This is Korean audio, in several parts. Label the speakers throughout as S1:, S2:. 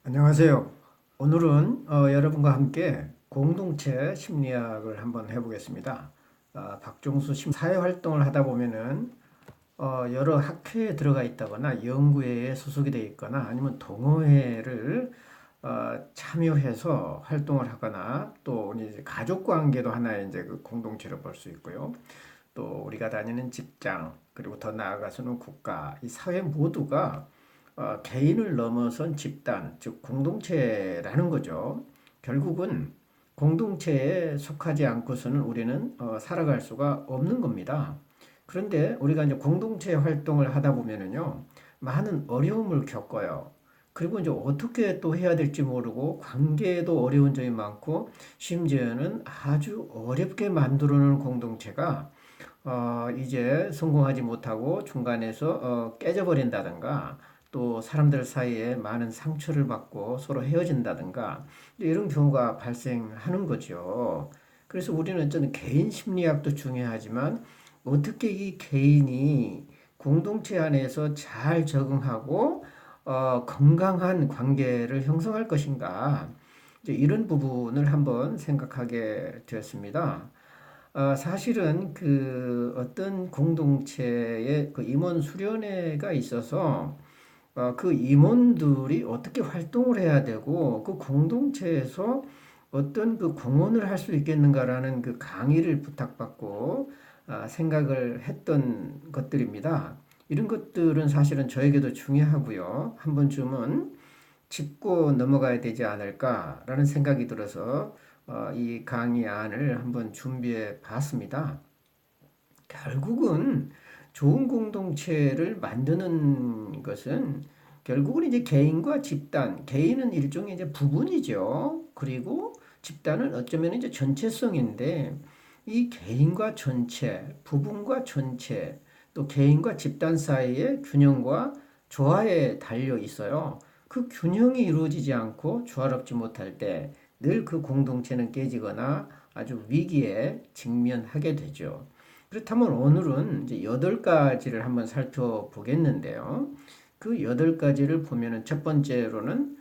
S1: 안녕하세요. 오늘은 여러분과 함께 공동체 심리학을 한번 해보겠습니다. 박종수 사회활동을 하다 보면은 여러 학회에 들어가 있다거나 연구회에 소속이 되어 있거나 아니면 동호회를 참여해서 활동을 하거나 또 이제 가족 관계도 하나의 이제 그 공동체로 볼 수 있고요. 또 우리가 다니는 직장 그리고 더 나아가서는 국가, 이 사회 모두가 개인을 넘어선 집단, 즉 공동체라는 거죠. 결국은 공동체에 속하지 않고서는 우리는 살아갈 수가 없는 겁니다. 그런데 우리가 이제 공동체 활동을 하다 보면은요, 많은 어려움을 겪어요. 그리고 이제 어떻게 또 해야 될지 모르고 관계에도 어려운 점이 많고 심지어는 아주 어렵게 만들어 놓은 공동체가 이제 성공하지 못하고 중간에서 깨져버린다든가 또 사람들 사이에 많은 상처를 받고 서로 헤어진다든가 이런 경우가 발생하는 거죠. 그래서 우리는 저는 개인 심리학도 중요하지만 어떻게 이 개인이 공동체 안에서 잘 적응하고 건강한 관계를 형성할 것인가 이제 이런 부분을 한번 생각하게 되었습니다. 사실은 그 어떤 공동체의 그 임원 수련회가 있어서 그 임원들이 어떻게 활동을 해야 되고 그 공동체에서 어떤 그 공헌을 할 수 있겠는가라는 그 강의를 부탁받고 생각을 했던 것들입니다. 이런 것들은 사실은 저에게도 중요하고요. 한 번쯤은 짚고 넘어가야 되지 않을까라는 생각이 들어서 이 강의안을 한번 준비해 봤습니다. 결국은 좋은 공동체를 만드는 것은 결국은 이제 개인과 집단, 개인은 일종의 이제 부분이죠. 그리고 집단은 어쩌면 이제 전체성인데 이 개인과 전체, 부분과 전체, 또 개인과 집단 사이의 균형과 조화에 달려 있어요. 그 균형이 이루어지지 않고 조화롭지 못할 때 늘 그 공동체는 깨지거나 아주 위기에 직면하게 되죠. 그렇다면 오늘은 이제 8가지를 한번 살펴보겠는데요. 그 8가지를 보면은 첫 번째로는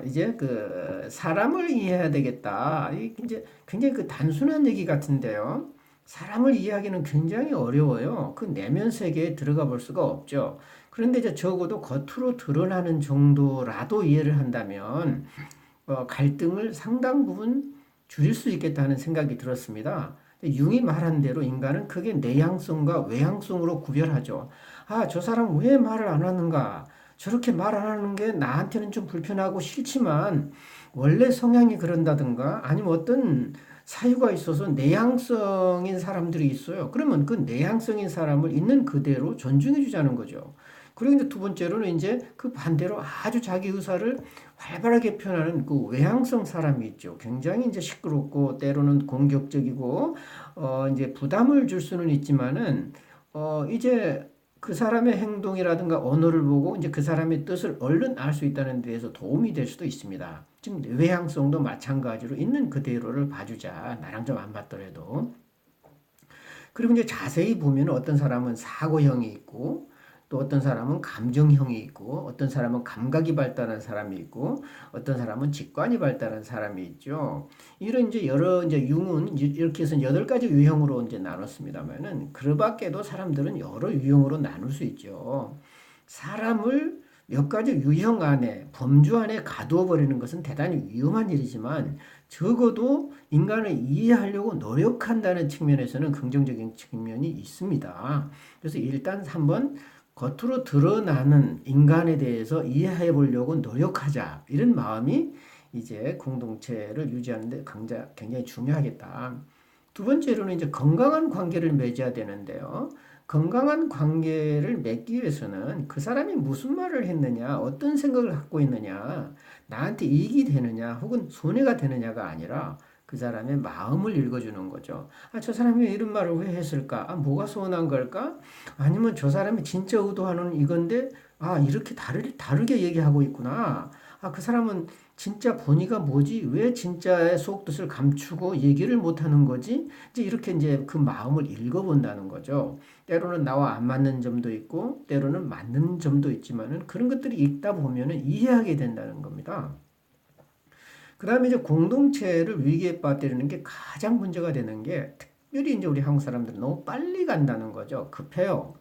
S1: 이제 그 사람을 이해해야 되겠다. 이 이제 굉장히 그 단순한 얘기 같은데요. 사람을 이해하기는 굉장히 어려워요. 그 내면 세계에 들어가 볼 수가 없죠. 그런데 이제 적어도 겉으로 드러나는 정도라도 이해를 한다면 갈등을 상당 부분 줄일 수 있겠다는 생각이 들었습니다. 융이 말한 대로 인간은 크게 내향성과 외향성으로 구별하죠. 아, 저 사람 왜 말을 안 하는가? 저렇게 말 안 하는 게 나한테는 좀 불편하고 싫지만 원래 성향이 그런다든가 아니면 어떤 사유가 있어서 내향성인 사람들이 있어요. 그러면 그 내향성인 사람을 있는 그대로 존중해 주자는 거죠. 그리고 이제 두 번째로는 이제 그 반대로 아주 자기 의사를 활발하게 표현하는 그 외향성 사람이 있죠. 굉장히 이제 시끄럽고 때로는 공격적이고 이제 부담을 줄 수는 있지만은 이제 그 사람의 행동이라든가 언어를 보고 이제 그 사람의 뜻을 얼른 알 수 있다는 데에서 도움이 될 수도 있습니다. 지금 외향성도 마찬가지로 있는 그대로를 봐주자. 나랑 좀 안 맞더라도. 그리고 이제 자세히 보면 어떤 사람은 사고형이 있고 또 어떤 사람은 감정형이 있고 어떤 사람은 감각이 발달한 사람이 있고 어떤 사람은 직관이 발달한 사람이 있죠. 이런 이제 여러 이제 융은 이렇게 해서 8가지 유형으로 이제 나눴습니다만은 그 밖에도 사람들은 여러 유형으로 나눌 수 있죠. 사람을 몇 가지 유형 안에, 범주 안에 가두어 버리는 것은 대단히 위험한 일이지만 적어도 인간을 이해하려고 노력한다는 측면에서는 긍정적인 측면이 있습니다. 그래서 일단 한번 겉으로 드러나는 인간에 대해서 이해해 보려고 노력하자. 이런 마음이 이제 공동체를 유지하는데 굉장히 중요하겠다. 두 번째로는 이제 건강한 관계를 맺어야 되는데요. 건강한 관계를 맺기 위해서는 그 사람이 무슨 말을 했느냐, 어떤 생각을 갖고 있느냐, 나한테 이익이 되느냐, 혹은 손해가 되느냐가 아니라 그 사람의 마음을 읽어주는 거죠. 아, 저 사람이 이런 말을 왜 했을까? 아, 뭐가 서운한 걸까? 아니면 저 사람이 진짜 의도하는 이건데, 아, 이렇게 다르게 얘기하고 있구나. 아, 그 사람은 진짜 본의가 뭐지? 왜 진짜의 속뜻을 감추고 얘기를 못하는 거지? 이제 이렇게 이제 그 마음을 읽어본다는 거죠. 때로는 나와 안 맞는 점도 있고, 때로는 맞는 점도 있지만은 그런 것들이 읽다 보면은 이해하게 된다는 겁니다. 들었습니다. 그 다음에 이제 공동체를 위기에 빠뜨리는 게 가장 문제가 되는 게 특별히 이제 우리 한국 사람들은 너무 빨리 간다는 거죠. 급해요.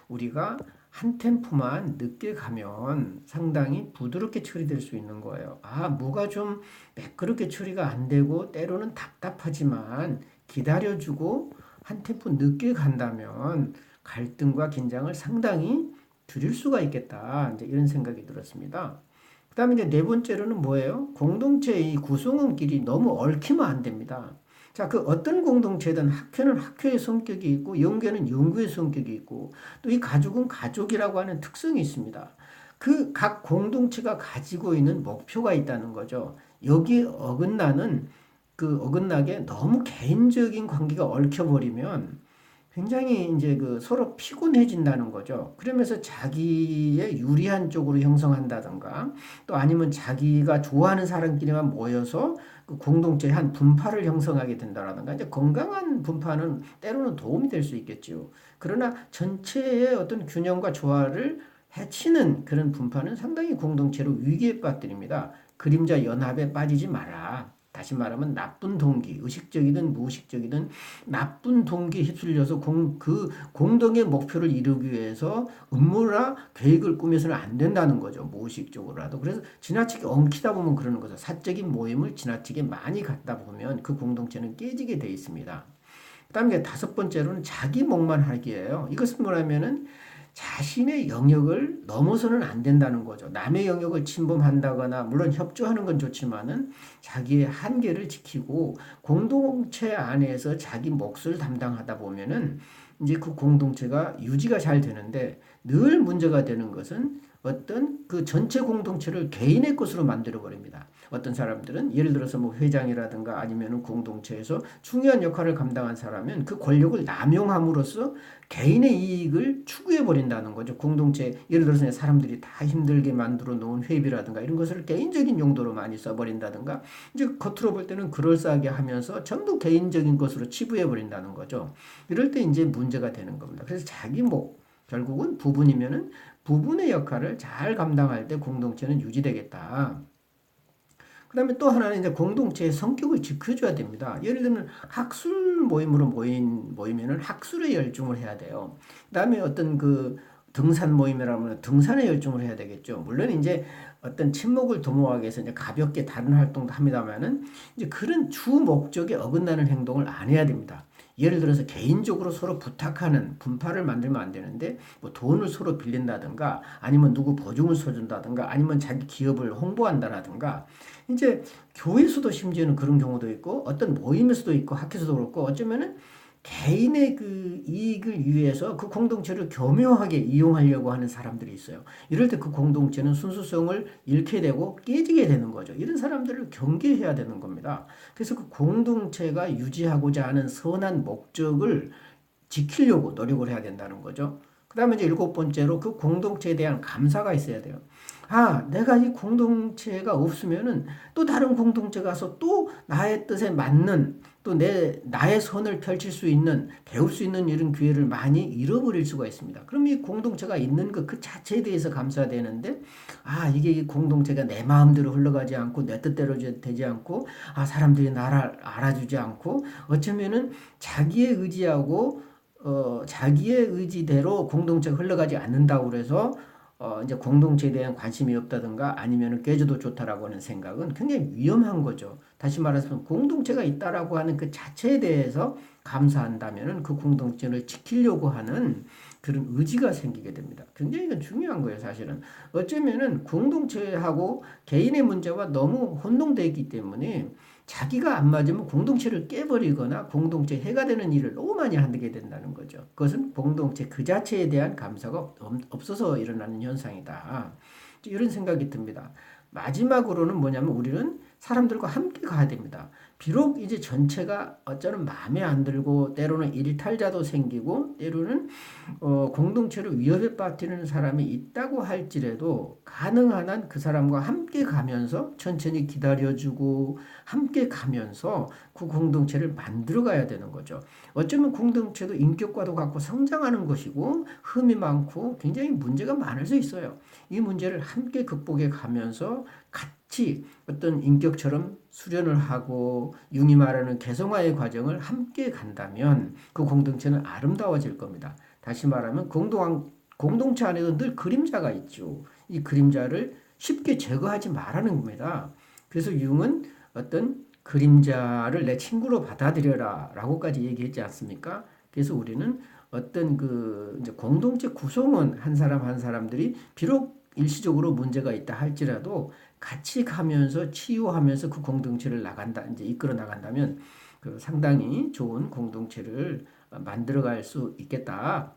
S1: 우리가 한 템포만 늦게 가면 상당히 부드럽게 처리될 수 있는 거예요. 뭐가 좀 매끄럽게 처리가 안 되고 때로는 답답하지만 기다려주고 한 템포 늦게 간다면 갈등과 긴장을 상당히 줄일 수가 있겠다. 이제 이런 생각이 들었습니다. 그 다음에 이제 네 번째로는 뭐예요? 공동체의 구성원끼리 너무 얽히면 안 됩니다. 자, 그 어떤 공동체든 학교는 학교의 성격이 있고 연구는 연구의 성격이 있고 또 이 가족은 가족이라고 하는 특성이 있습니다. 그 각 공동체가 가지고 있는 목표가 있다는 거죠. 여기에 어긋나게 너무 개인적인 관계가 얽혀버리면 굉장히 이제 그 서로 피곤해진다는 거죠. 그러면서 자기의 유리한 쪽으로 형성한다든가 또 아니면 자기가 좋아하는 사람끼리만 모여서 그 공동체의 한 분파를 형성하게 된다라든가 이제 건강한 분파는 때로는 도움이 될 수 있겠죠. 그러나 전체의 어떤 균형과 조화를 해치는 그런 분파는 상당히 공동체로 위기에 빠뜨립니다. 그림자 연합에 빠지지 마라. 다시 말하면 나쁜 동기, 의식적이든 무의식적이든 나쁜 동기에 휩쓸려서 그 공동의 목표를 이루기 위해서 음모나 계획을 꾸며서는 안 된다는 거죠. 무의식적으로라도. 그래서 지나치게 엉키다 보면 그러는 거죠. 사적인 모임을 지나치게 많이 갖다 보면 그 공동체는 깨지게 돼 있습니다. 그 다음에 다섯 번째로는 자기 목만 하기예요. 이것은 뭐냐면은 자신의 영역을 넘어서는 안 된다는 거죠. 남의 영역을 침범한다거나 물론 협조하는 건 좋지만은 자기의 한계를 지키고 공동체 안에서 자기 몫을 담당하다 보면은 이제 그 공동체가 유지가 잘 되는데 늘 문제가 되는 것은 어떤 그 전체 공동체를 개인의 것으로 만들어 버립니다. 어떤 사람들은 예를 들어서 뭐 회장이라든가 아니면은 공동체에서 중요한 역할을 감당한 사람은 그 권력을 남용함으로써 개인의 이익을 추구해 버린다는 거죠. 공동체 예를 들어서 사람들이 다 힘들게 만들어 놓은 회비라든가 이런 것을 개인적인 용도로 많이 써버린다든가 이제 겉으로 볼 때는 그럴싸하게 하면서 전부 개인적인 것으로 치부해 버린다는 거죠. 이럴 때 이제 문제가 되는 겁니다. 그래서 자기 결국은 부분이면은 부분의 역할을 잘 감당할 때 공동체는 유지되겠다. 그 다음에 또 하나는 이제 공동체의 성격을 지켜줘야 됩니다. 예를 들면 학술 모임으로 모이면은 학술에 열중을 해야 돼요. 그 다음에 어떤 그 등산 모임이라면 등산에 열중을 해야 되겠죠. 물론 이제 어떤 친목을 도모하기 위해서 이제 가볍게 다른 활동도 합니다만은 이제 그런 주 목적에 어긋나는 행동을 안 해야 됩니다. 예를 들어서 개인적으로 서로 부탁하는 분파를 만들면 안 되는데 뭐 돈을 서로 빌린다든가 아니면 누구 보증을 써준다든가 아니면 자기 기업을 홍보한다라든가 이제 교회에서도 심지어는 그런 경우도 있고 어떤 모임에서도 있고 학교에서도 그렇고 어쩌면은 개인의 그 이익을 위해서 그 공동체를 교묘하게 이용하려고 하는 사람들이 있어요. 이럴 때 그 공동체는 순수성을 잃게 되고 깨지게 되는 거죠. 이런 사람들을 경계해야 되는 겁니다. 그래서 그 공동체가 유지하고자 하는 선한 목적을 지키려고 노력을 해야 된다는 거죠. 그 다음에 이제 일곱 번째로 그 공동체에 대한 감사가 있어야 돼요. 내가 이 공동체가 없으면은 또 다른 공동체 가서 또 나의 뜻에 맞는 또 나의 선을 펼칠 수 있는 배울 수 있는 이런 기회를 많이 잃어버릴 수가 있습니다. 그럼 이 공동체가 있는 그 자체에 대해서 감사되는데 이게 이 공동체가 내 마음대로 흘러가지 않고 내 뜻대로 되지 않고 사람들이 나를 알아주지 않고 어쩌면은 자기의 의지하고 자기의 의지대로 공동체가 흘러가지 않는다고 그래서 이제 공동체에 대한 관심이 없다든가 아니면 깨져도 좋다라고 하는 생각은 굉장히 위험한 거죠. 다시 말해서 공동체가 있다라고 하는 그 자체에 대해서 감사한다면은 그 공동체를 지키려고 하는 그런 의지가 생기게 됩니다. 굉장히 이건 중요한 거예요, 사실은. 어쩌면은 공동체하고 개인의 문제와 너무 혼동되어 있기 때문에 자기가 안 맞으면 공동체를 깨버리거나 공동체 해가 되는 일을 너무 많이 하게 된다는 거죠. 그것은 공동체 그 자체에 대한 감사가 없어서 일어나는 현상이다. 이런 생각이 듭니다. 마지막으로는 뭐냐면 우리는 사람들과 함께 가야 됩니다. 비록 이제 전체가 어쩌면 마음에 안 들고 때로는 일탈자도 생기고 때로는 공동체를 위협에 빠뜨리는 사람이 있다고 할지라도 가능한 한 그 사람과 함께 가면서 천천히 기다려주고 함께 가면서 그 공동체를 만들어 가야 되는 거죠. 어쩌면 공동체도 인격과도 같고 성장하는 것이고 흠이 많고 굉장히 문제가 많을 수 있어요. 이 문제를 함께 극복해 가면서 같이 어떤 인격처럼 수련을 하고 융이 말하는 개성화의 과정을 함께 간다면 그 공동체는 아름다워질 겁니다. 다시 말하면 공동체 안에도 늘 그림자가 있죠. 이 그림자를 쉽게 제거하지 말라는 겁니다. 그래서 융은 어떤 그림자를 내 친구로 받아들여라 라고까지 얘기했지 않습니까? 그래서 우리는 어떤 그 이제 공동체 구성원 한 사람 한 사람들이 비록 일시적으로 문제가 있다 할지라도 같이 가면서 치유하면서 그 공동체를 나간다, 이제 이끌어 나간다면 그 상당히 좋은 공동체를 만들어갈 수 있겠다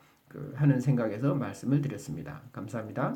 S1: 하는 생각에서 말씀을 드렸습니다. 감사합니다.